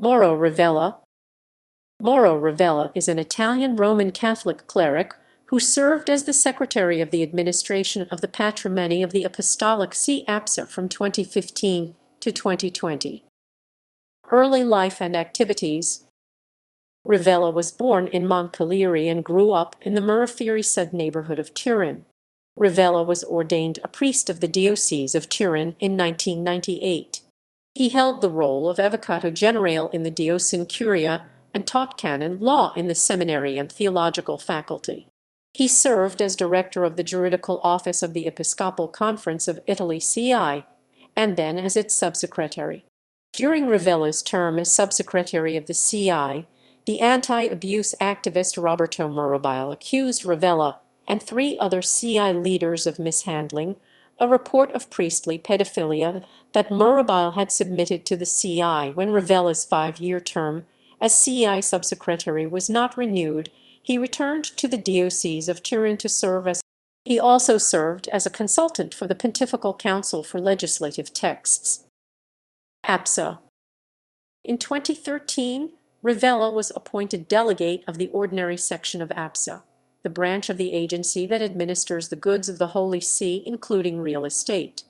Mauro Rivella. Mauro Rivella is an Italian Roman Catholic cleric who served as the Secretary of the Administration of the Patrimony of the Apostolic See APSA from 2015 to 2020. Early life and activities. Rivella was born in Montpellier and grew up in the Murafiori neighborhood of Turin. Rivella was ordained a priest of the Diocese of Turin in 1998. He held the role of Avvocato Generale in the Diocesan Curia and taught canon law in the seminary and theological faculty. He served as director of the juridical office of the Episcopal Conference of Italy (CI), and then as its subsecretary. During Rivella's term as subsecretary of the CI, the anti-abuse activist Roberto Mirabile accused Rivella and 3 other CI leaders of mishandling a report of priestly pedophilia that Mirabile had submitted to the CI. When Rivella's 5-year term as CI subsecretary was not renewed, he returned to the Diocese of Turin to serve as. He also served as a consultant for the Pontifical Council for Legislative Texts. APSA. In 2013, Rivella was appointed delegate of the Ordinary Section of APSA, the branch of the agency that administers the goods of the Holy See, including real estate.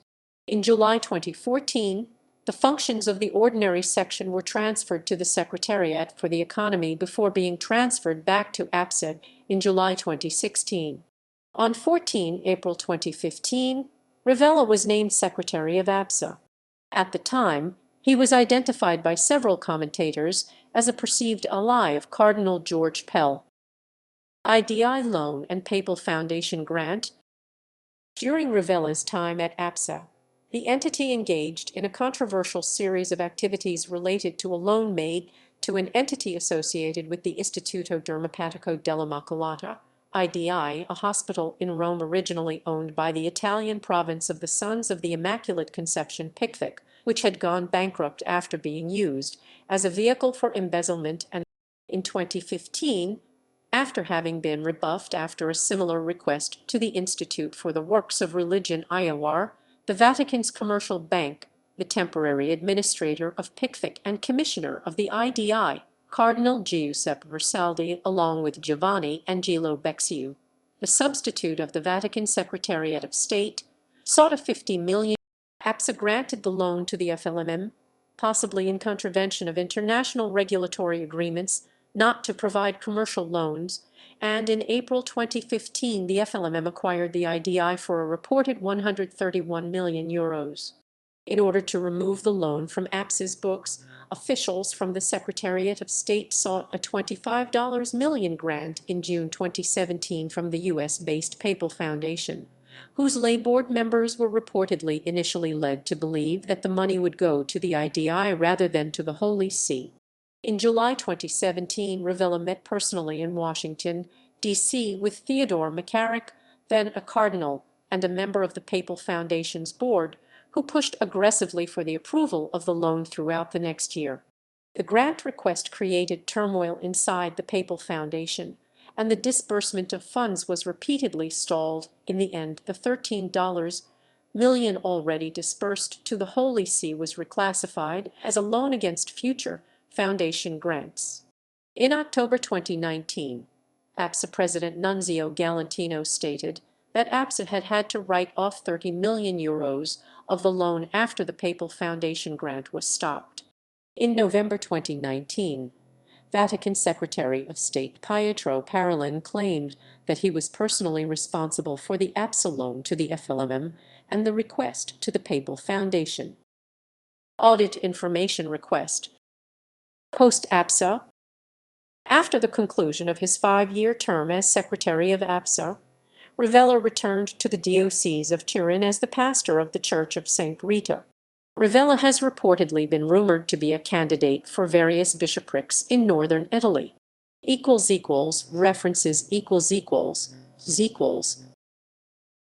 In July 2014, the functions of the Ordinary Section were transferred to the Secretariat for the Economy before being transferred back to APSA in July 2016. On 14 April 2015, Rivella was named Secretary of APSA. At the time, he was identified by several commentators as a perceived ally of Cardinal George Pell. IDI loan and Papal Foundation grant. During Rivella's time at APSA, the entity engaged in a controversial series of activities related to a loan made to an entity associated with the Istituto Dermopatico dell'Immacolata, IDI, a hospital in Rome originally owned by the Italian province of the Sons of the Immaculate Conception Pickwick, which had gone bankrupt after being used as a vehicle for embezzlement. And in 2015, after having been rebuffed after a similar request to the Institute for the Works of Religion IOR, the Vatican's commercial bank, the temporary administrator of Pickwick and commissioner of the IDI, Cardinal Giuseppe Versaldi, along with Giovanni Angelo Becciu, the substitute of the Vatican Secretariat of State, sought a $50 million. APSA granted the loan to the FLMM, possibly in contravention of international regulatory agreements not to provide commercial loans, and in April 2015 the FLMM acquired the IDI for a reported €131 million. In order to remove the loan from APSA's books, officials from the Secretariat of State sought a $25 million grant in June 2017 from the U.S.-based Papal Foundation, whose lay board members were reportedly initially led to believe that the money would go to the IDI rather than to the Holy See. In July 2017, Rivella met personally in Washington, D.C. with Theodore McCarrick, then a cardinal and a member of the Papal Foundation's board, who pushed aggressively for the approval of the loan throughout the next year. The grant request created turmoil inside the Papal Foundation, and the disbursement of funds was repeatedly stalled. In the end, the $13 million already disbursed to the Holy See was reclassified as a loan against future Foundation grants. In October 2019, APSA President Nunzio Galantino stated that APSA had had to write off €30 million of the loan after the Papal Foundation grant was stopped. In November 2019, Vatican Secretary of State Pietro Parolin claimed that he was personally responsible for the APSA loan to the FLMM and the request to the Papal Foundation. Audit information request. Post-APSA. After the conclusion of his 5-year term as Secretary of APSA, Rivella returned to the Diocese of Turin as the pastor of the Church of St. Rita. Rivella has reportedly been rumored to be a candidate for various bishoprics in northern Italy. References